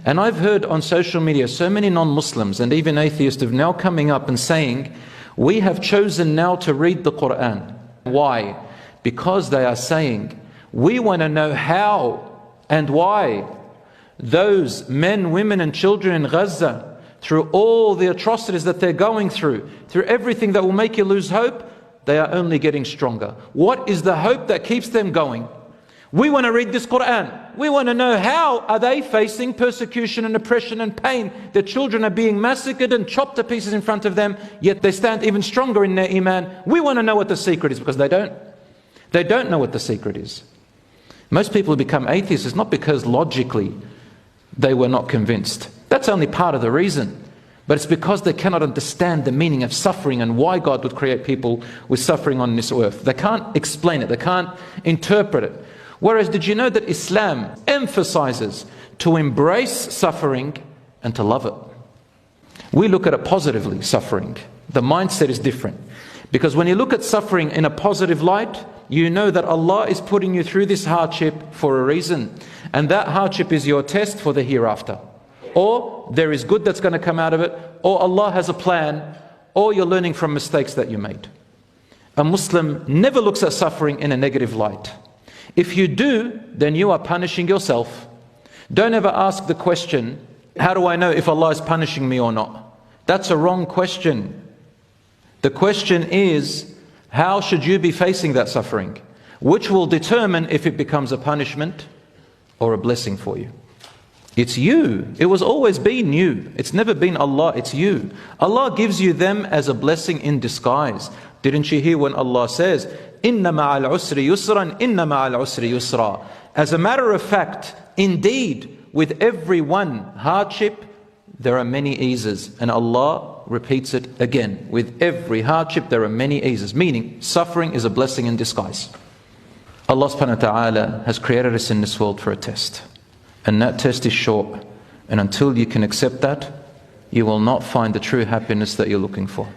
And I've heard on social media so many non-Muslims and even atheists have now coming up and saying, we have chosen now to read the Quran. Why? Because they are saying, we want to know how and why those men, women and children in Gaza, through all the atrocities that they're going through everything that will make you lose hope, they are only getting stronger. What is the hope that keeps them going? We want to read this Quran. We want to know, how are they facing persecution and oppression and pain? Their children are being massacred and chopped to pieces in front of them, yet they stand even stronger in their iman. We want to know what the secret is, because they don't. They don't know what the secret is. Most people who become atheists is not because logically they were not convinced. That's only part of the reason. But it's because they cannot understand the meaning of suffering and why God would create people with suffering on this earth. They can't explain it. They can't interpret it. Whereas, did you know that Islam emphasizes to embrace suffering and to love it? We look at it positively, suffering. The mindset is different. Because when you look at suffering in a positive light, you know that Allah is putting you through this hardship for a reason. And that hardship is your test for the hereafter. Or there is good that's going to come out of it, or Allah has a plan, or you're learning from mistakes that you made. A Muslim never looks at suffering in a negative light. If you do, then you are punishing yourself. Don't ever ask the question, how do I know if Allah is punishing me or not? That's a wrong question. The question is, how should you be facing that suffering? Which will determine if it becomes a punishment or a blessing for you. It's you. It was always been you. It's never been Allah, it's you. Allah gives you them as a blessing in disguise. Didn't you hear when Allah says, Inna ma'al usri yusran, inna ma'al usri yusra. As a matter of fact, indeed, with every one hardship, there are many eases. And Allah repeats it again. With every hardship, there are many eases. Meaning, suffering is a blessing in disguise. Allah subhanahu wa ta'ala has created us in this world for a test. And that test is short. And until you can accept that, you will not find the true happiness that you're looking for.